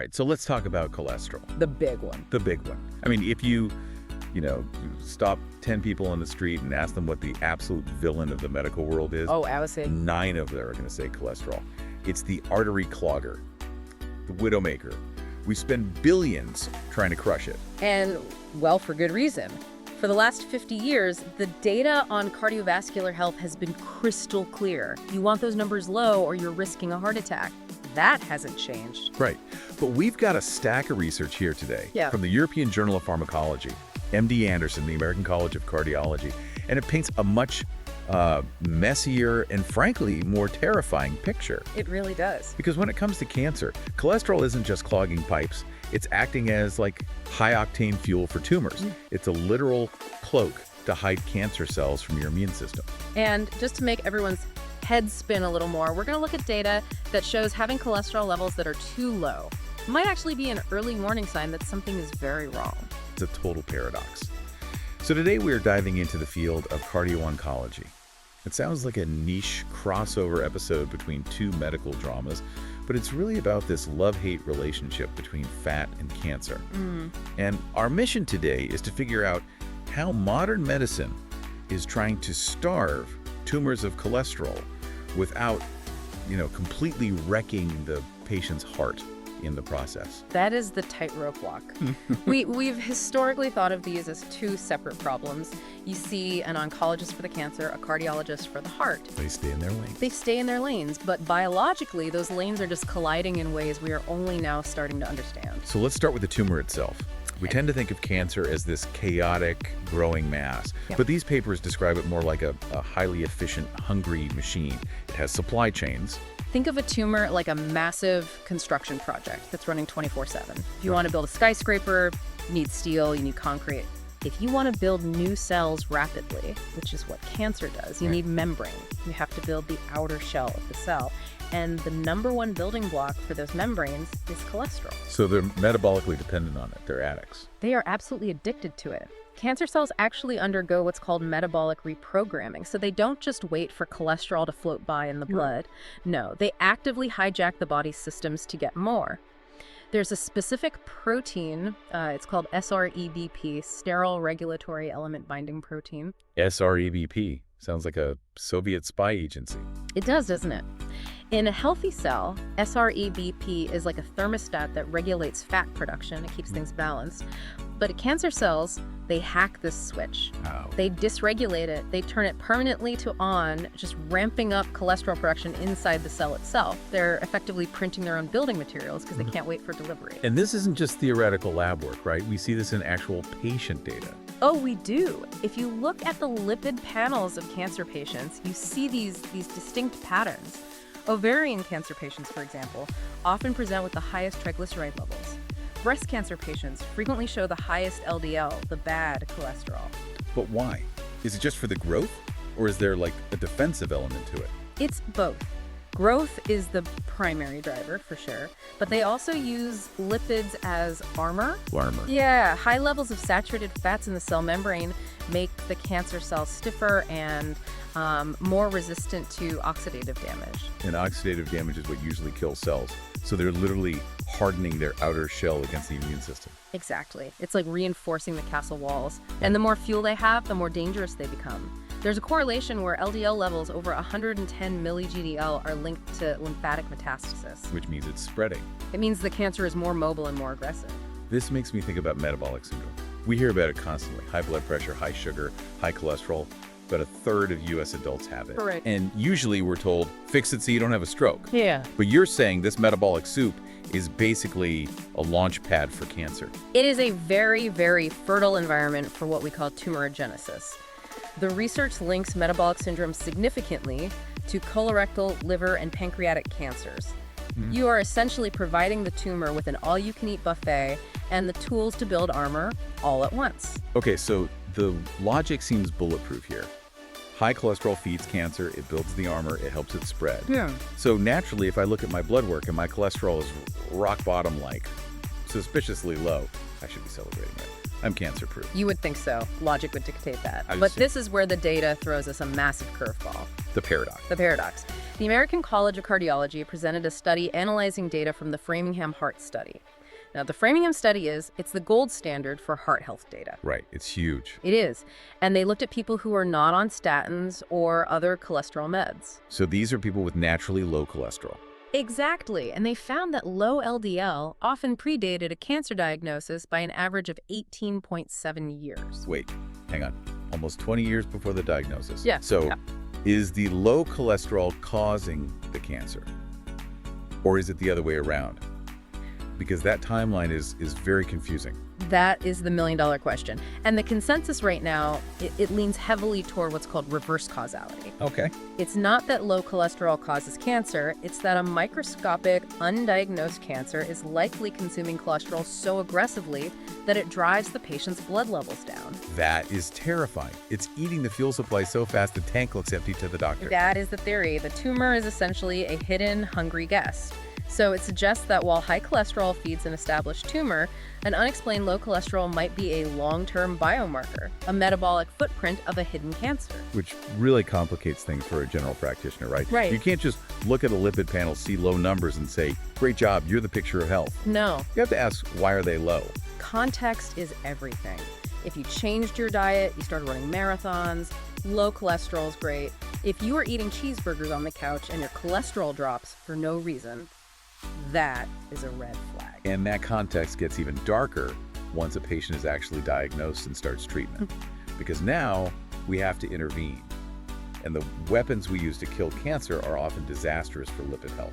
right, so let's talk about cholesterol. The big one. The big one. I mean, if you stop 10 people on the street and ask them what the absolute villain of the medical world is, Oh, I would say 9 of them are going to say cholesterol. It's the artery clogger, the widowmaker. We spend billions trying to crush it. And, well, for good reason. For the last 50 years, the data on cardiovascular health has been crystal clear. You want those numbers low or you're risking a heart attack. That hasn't changed. Right. But we've got a stack of research here today from the European Journal of Pharmacology, MD Anderson, the American College of Cardiology, and it paints a much messier and, frankly, more terrifying picture. It really does. Because when it comes to cancer, cholesterol isn't just clogging pipes. It's acting as like high-octane fuel for tumors. It's a literal cloak to hide cancer cells from your immune system. And just to make everyone's head spin a little more, we're going to look at data that shows having cholesterol levels that are too low might actually be an early warning sign that something is very wrong. It's a total paradox. So today we are diving into the field of cardio-oncology. It sounds like a niche crossover episode between two medical dramas, but it's really about this love-hate relationship between fat and cancer. And our mission today is to figure out how modern medicine is trying to starve tumors of cholesterol without, completely wrecking the patient's heart in the process. That is the tightrope walk. We've historically thought of these as two separate problems. You see an oncologist for the cancer, a cardiologist for the heart. They stay in their lanes. They stay in their lanes, but biologically, those lanes are just colliding in ways we are only now starting to understand. So let's start with the tumor itself. We tend to think of cancer as this chaotic, growing mass, but these papers describe it more like a highly efficient, hungry machine. It has supply chains. Think of a tumor like a massive construction project that's running 24/7. If you want to build a skyscraper, you need steel, you need concrete. If you want to build new cells rapidly, which is what cancer does, you need membrane. You have to build the outer shell of the cell. And the number one building block for those membranes is cholesterol. So they're metabolically dependent on it. They're addicts. They are absolutely addicted to it. Cancer cells actually undergo what's called metabolic reprogramming. So they don't just wait for cholesterol to float by in the blood. No, they actively hijack the body's systems to get more. There's a specific protein, it's called SREBP, sterol regulatory element binding protein. SREBP. Sounds like a Soviet spy agency. It does, doesn't it? In a healthy cell, SREBP is like a thermostat that regulates fat production. It keeps things balanced. But at cancer cells, they hack this switch. Wow. They dysregulate it. They turn it permanently to on, just ramping up cholesterol production inside the cell itself. They're effectively printing their own building materials because they can't wait for delivery. And this isn't just theoretical lab work, right? We see this in actual patient data. Oh, we do. If you look at the lipid panels of cancer patients, you see these distinct patterns. Ovarian cancer patients, for example, often present with the highest triglyceride levels. Breast cancer patients frequently show the highest LDL, the bad cholesterol. But why? Is it just for the growth? Or is there like a defensive element to it? It's both. Growth is the primary driver, for sure, but they also use lipids as armor. Armor. Yeah, high levels of saturated fats in the cell membrane make the cancer cells stiffer and more resistant to oxidative damage. And oxidative damage is what usually kills cells. So they're literally hardening their outer shell against the immune system. Exactly. It's like reinforcing the castle walls. And the more fuel they have, the more dangerous they become. There's a correlation where LDL levels over 110 milli-GDL are linked to lymphatic metastasis. Which means it's spreading. It means the cancer is more mobile and more aggressive. This makes me think about metabolic syndrome. We hear about it constantly. High blood pressure, high sugar, high cholesterol. About a third of U.S. adults have it. Correct. And usually we're told, fix it so you don't have a stroke. Yeah. But you're saying this metabolic soup is basically a launch pad for cancer. It is a very, very fertile environment for what we call tumorigenesis. The research links metabolic syndrome significantly to colorectal, liver, and pancreatic cancers. You are essentially providing the tumor with an all-you-can-eat buffet and the tools to build armor all at once. Okay, so the logic seems bulletproof here. High cholesterol feeds cancer, it builds the armor, it helps it spread. Yeah. So naturally, if I look at my blood work and my cholesterol is rock bottom like, suspiciously low, I should be celebrating it. I'm cancer-proof. You would think so. Logic would dictate that. I But see. this is where the data throws us a massive curveball. The paradox. The paradox. The American College of Cardiology presented a study analyzing data from the Framingham Heart Study. Now, the Framingham study it's the gold standard for heart health data. Right. It's huge. It is. And they looked at people who are not on statins or other cholesterol meds. So these are people with naturally low cholesterol. Exactly. And they found that low LDL often predated a cancer diagnosis by an average of 18.7 years. Wait, hang on. Almost 20 years before the diagnosis. Yeah. So yeah. is the low cholesterol causing the cancer? Or is it the other way around? Because that timeline is very confusing. That is the million-dollar question. And the consensus right now, it leans heavily toward what's called reverse causality. Okay. It's not that low cholesterol causes cancer, it's that a microscopic, undiagnosed cancer is likely consuming cholesterol so aggressively that it drives the patient's blood levels down. That is terrifying. It's eating the fuel supply so fast the tank looks empty to the doctor. That is the theory. The tumor is essentially a hidden, hungry guest. So it suggests that while high cholesterol feeds an established tumor, an unexplained low cholesterol might be a long-term biomarker, a metabolic footprint of a hidden cancer. Which really complicates things for a general practitioner, right? Right. You can't just look at a lipid panel, see low numbers, and say, great job, you're the picture of health. No. You have to ask, why are they low? Context is everything. If you changed your diet, you started running marathons, low cholesterol is great. If you are eating cheeseburgers on the couch and your cholesterol drops for no reason, that is a red flag. And that context gets even darker once a patient is actually diagnosed and starts treatment. Because now we have to intervene. And the weapons we use to kill cancer are often disastrous for lipid health.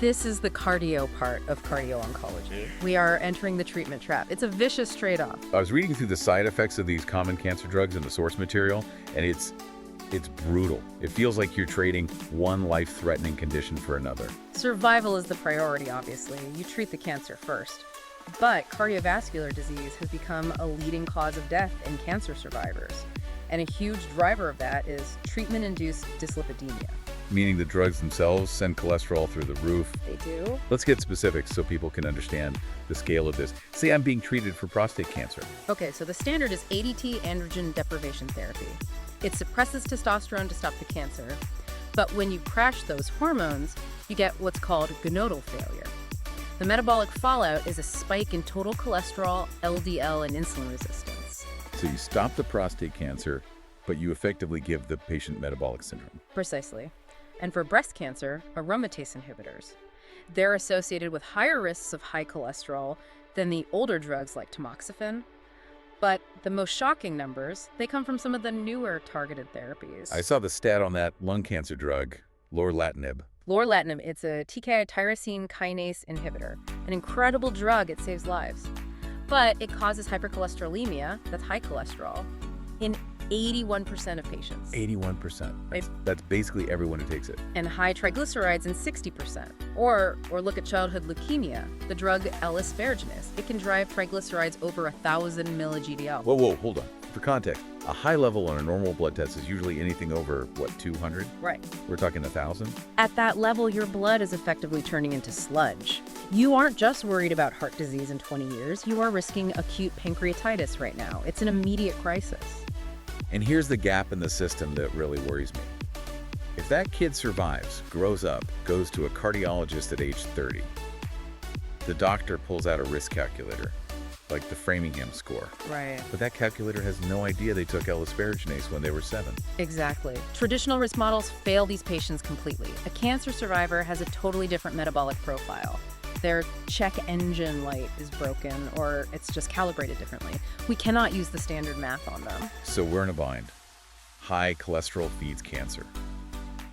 This is the cardio part of cardio-oncology. We are entering the treatment trap. It's a vicious trade-off. I was reading through the side effects of these common cancer drugs in the source material, and it's brutal. It feels like you're trading one life-threatening condition for another. Survival is the priority, obviously. You treat the cancer first. But cardiovascular disease has become a leading cause of death in cancer survivors. And a huge driver of that is treatment-induced dyslipidemia. Meaning the drugs themselves send cholesterol through the roof. They do? Let's get specifics so people can understand the scale of this. Say I'm being treated for prostate cancer. Okay, so the standard is ADT androgen deprivation therapy. It suppresses testosterone to stop the cancer, but when you crash those hormones, you get what's called gonadal failure. The metabolic fallout is a spike in total cholesterol, LDL, and insulin resistance. So you stop the prostate cancer, but you effectively give the patient metabolic syndrome. Precisely. And for breast cancer, aromatase inhibitors. They're associated with higher risks of high cholesterol than the older drugs like tamoxifen. But the most shocking numbers, they come from some of the newer targeted therapies. I saw the stat on that lung cancer drug, lorlatinib. Lorlatinib, it's a TKI tyrosine kinase inhibitor. An incredible drug, it saves lives. But it causes hypercholesterolemia, that's high cholesterol, in 81% of patients. 81%. That's basically everyone who takes it. And high triglycerides in 60%. Or look at childhood leukemia. The drug L-asparaginase. It can drive triglycerides over 1,000 milli-GDL. Whoa, hold on. For context, a high level on a normal blood test is usually anything over, 200? Right. We're talking 1,000? At that level, your blood is effectively turning into sludge. You aren't just worried about heart disease in 20 years. You are risking acute pancreatitis right now. It's an immediate crisis. And here's the gap in the system that really worries me. If that kid survives, grows up, goes to a cardiologist at age 30, the doctor pulls out a risk calculator, like the Framingham score. Right. But that calculator has no idea they took L-asparaginase when they were 7. Exactly. Traditional risk models fail these patients completely. A cancer survivor has a totally different metabolic profile. Their check engine light is broken, or it's just calibrated differently. We cannot use the standard math on them. So we're in a bind. High cholesterol feeds cancer.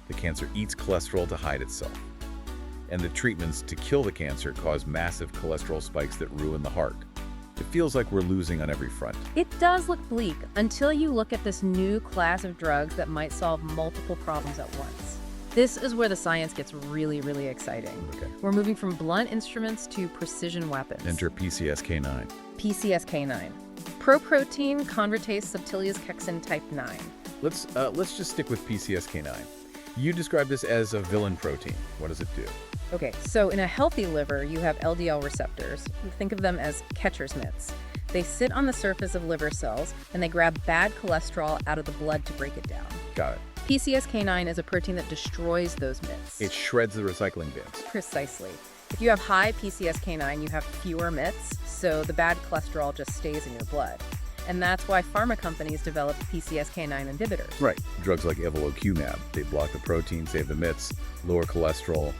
The cancer eats cholesterol to hide itself. And the treatments to kill the cancer cause massive cholesterol spikes that ruin the heart. It feels like we're losing on every front. It does look bleak until you look at this new class of drugs that might solve multiple problems at once. This is where the science gets really, really exciting. Okay. We're moving from blunt instruments to precision weapons. Enter PCSK9. PCSK9. Proprotein convertase subtilius kexin type 9. Let's just stick with PCSK9. You describe this as a villain protein. What does it do? Okay, so in a healthy liver, you have LDL receptors. Think of them as catcher's mitts. They sit on the surface of liver cells, and they grab bad cholesterol out of the blood to break it down. Got it. PCSK9 is a protein that destroys those mitts. It shreds the recycling bins. Precisely. If you have high PCSK9, you have fewer MITs, so the bad cholesterol just stays in your blood. And that's why pharma companies develop PCSK9 inhibitors. Right. Drugs like evolocumab, they block the protein, save the MITs, lower cholesterol,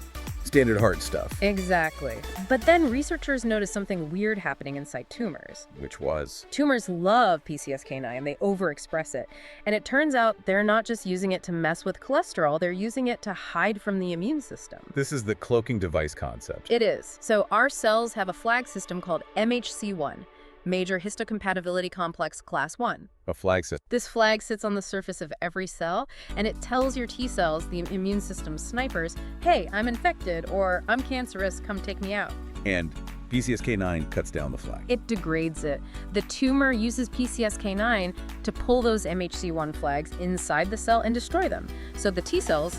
standard heart stuff. Exactly. But then researchers noticed something weird happening inside tumors. Which was? Tumors love PCSK9, they overexpress it. And it turns out they're not just using it to mess with cholesterol, they're using it to hide from the immune system. This is the cloaking device concept. It is. So our cells have a flag system called MHC1. Major histocompatibility complex class 1. A flag system. This flag sits on the surface of every cell, and it tells your T cells, the immune system snipers, hey, I'm infected, or I'm cancerous, come take me out. And PCSK9 cuts down the flag. It degrades it. The tumor uses PCSK9 to pull those MHC1 flags inside the cell and destroy them. So the T cells,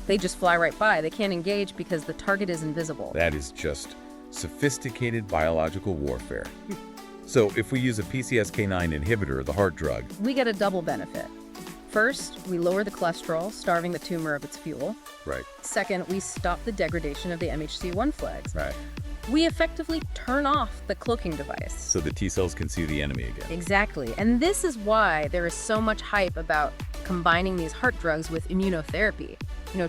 they just fly right by. They can't engage because the target is invisible. That is just sophisticated biological warfare. So if we use a PCSK9 inhibitor, the heart drug, we get a double benefit. First, we lower the cholesterol, starving the tumor of its fuel. right, Second, we stop the degradation of the MHC1 flags. right, We effectively turn off the cloaking device. so the T cells can see the enemy again. Exactly. And this is why there is so much hype about combining these heart drugs with immunotherapy.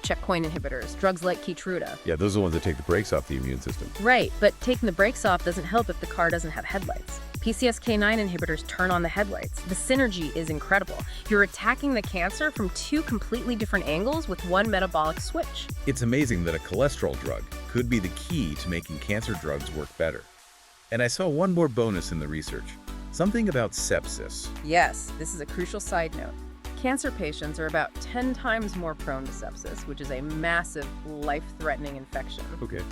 Checkpoint inhibitors, drugs like Keytruda. Yeah, those are the ones that take the brakes off the immune system. Right, but taking the brakes off doesn't help if the car doesn't have headlights. PCSK9 inhibitors turn on the headlights. The synergy is incredible. You're attacking the cancer from two completely different angles with one metabolic switch. It's amazing that a cholesterol drug could be the key to making cancer drugs work better. And I saw one more bonus in the research. Something about sepsis. Yes, this is a crucial side note. Cancer patients are about 10 times more prone to sepsis, which is a massive, life-threatening infection. Okay.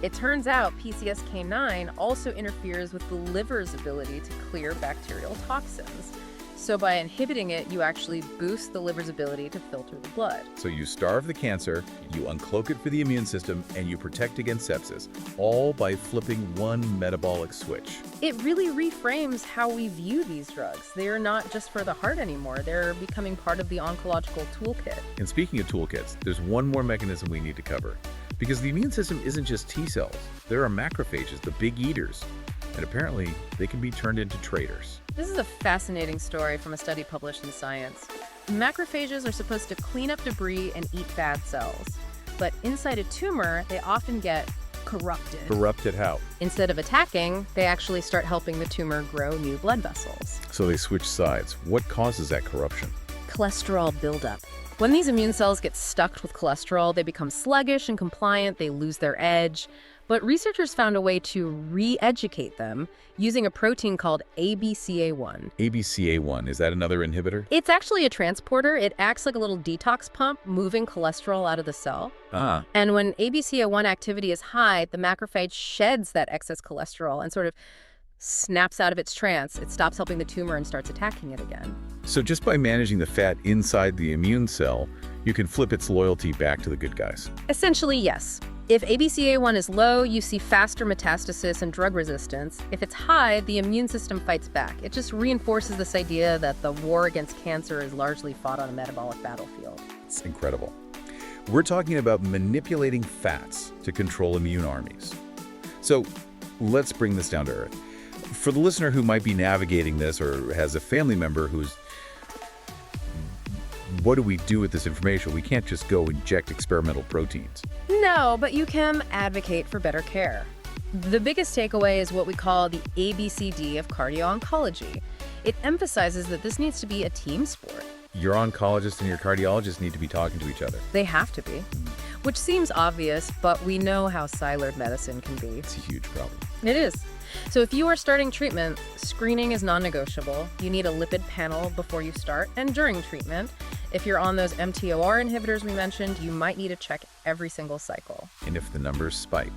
It turns out PCSK9 also interferes with the liver's ability to clear bacterial toxins. So by inhibiting it, you actually boost the liver's ability to filter the blood. So you starve the cancer, you uncloak it for the immune system, and you protect against sepsis, all by flipping one metabolic switch. It really reframes how we view these drugs. They're not just for the heart anymore. They're becoming part of the oncological toolkit. And speaking of toolkits, there's one more mechanism we need to cover. Because the immune system isn't just T cells. There are macrophages, the big eaters. And apparently, they can be turned into traitors. This is a fascinating story from a study published in Science. Macrophages are supposed to clean up debris and eat bad cells. But inside a tumor, they often get corrupted. Corrupted how? Instead of attacking, they actually start helping the tumor grow new blood vessels. So they switch sides. What causes that corruption? Cholesterol buildup. When these immune cells get stuck with cholesterol, they become sluggish and compliant, they lose their edge. But researchers found a way to re-educate them using a protein called ABCA1. ABCA1, is that another inhibitor? It's actually a transporter. It acts like a little detox pump, moving cholesterol out of the cell. Ah, And when ABCA1 activity is high, the macrophage sheds that excess cholesterol and sort of snaps out of its trance. It stops helping the tumor and starts attacking it again. so just by managing the fat inside the immune cell, you can flip its loyalty back to the good guys. Essentially, yes. If ABCA1 is low, you see faster metastasis and drug resistance. If it's high, the immune system fights back. It just reinforces this idea that the war against cancer is largely fought on a metabolic battlefield. It's incredible. We're talking about manipulating fats to control immune armies. So let's bring this down to earth. For the listener who might be navigating this or has a family member who's, what do we do with this information? We can't just go inject experimental proteins. No, but you can advocate for better care. The biggest takeaway is what we call the ABCD of cardio-oncology. It emphasizes that this needs to be a team sport. Your oncologist and your cardiologist need to be talking to each other. They have to be, which seems obvious, but we know how siloed medicine can be. It's a huge problem. It is. So if you are starting treatment, screening is non-negotiable. You need a lipid panel before you start and during treatment. If you're on those mTOR inhibitors we mentioned, you might need to check every single cycle. And if the numbers spike,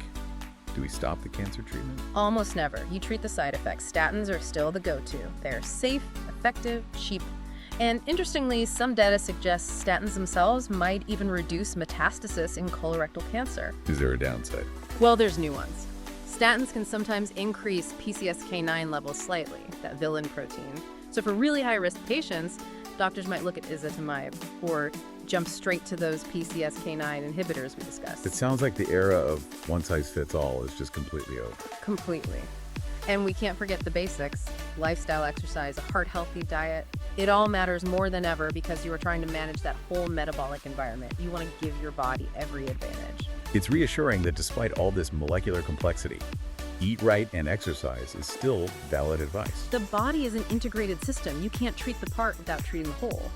do we stop the cancer treatment? Almost never. You treat the side effects. Statins are still the go-to. They're safe, effective, cheap. And interestingly, some data suggests statins themselves might even reduce metastasis in colorectal cancer. Is there a downside? Well, there's nuance. Statins can sometimes increase PCSK9 levels slightly, that villain protein. So for really high-risk patients, doctors might look at ezetimibe or jump straight to those PCSK9 inhibitors we discussed. It sounds like the era of one-size-fits-all is just completely over. Completely. And we can't forget the basics: lifestyle, exercise, a heart-healthy diet. It all matters more than ever because you are trying to manage that whole metabolic environment. You want to give your body every advantage. It's reassuring that despite all this molecular complexity, eat right and exercise is still valid advice. The body is an integrated system. You can't treat the part without treating the whole.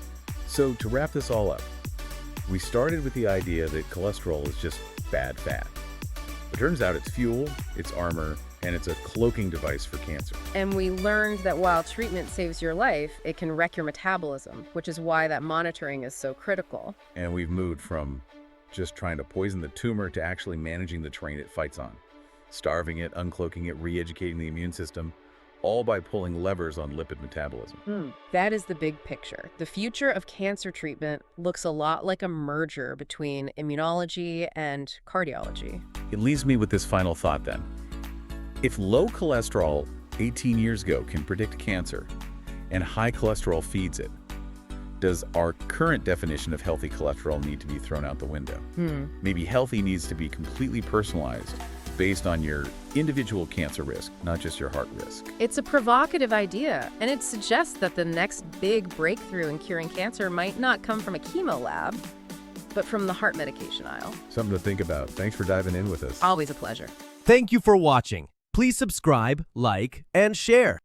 So to wrap this all up, we started with the idea that cholesterol is just bad fat. It turns out it's fuel, it's armor, and it's a cloaking device for cancer. And we learned that while treatment saves your life, it can wreck your metabolism, which is why that monitoring is so critical. And we've moved from just trying to poison the tumor to actually managing the terrain it fights on, starving it, uncloaking it, re-educating the immune system, all by pulling levers on lipid metabolism. That is the big picture. The future of cancer treatment looks a lot like a merger between immunology and cardiology. It leaves me with this final thought then. If low cholesterol 18 years ago can predict cancer and high cholesterol feeds it, does our current definition of healthy cholesterol need to be thrown out the window? Maybe healthy needs to be completely personalized based on your individual cancer risk, not just your heart risk. It's a provocative idea, and it suggests that the next big breakthrough in curing cancer might not come from a chemo lab, but from the heart medication aisle. Something to think about. Thanks for diving in with us. Always a pleasure. Thank you for watching. Please subscribe, like, and share.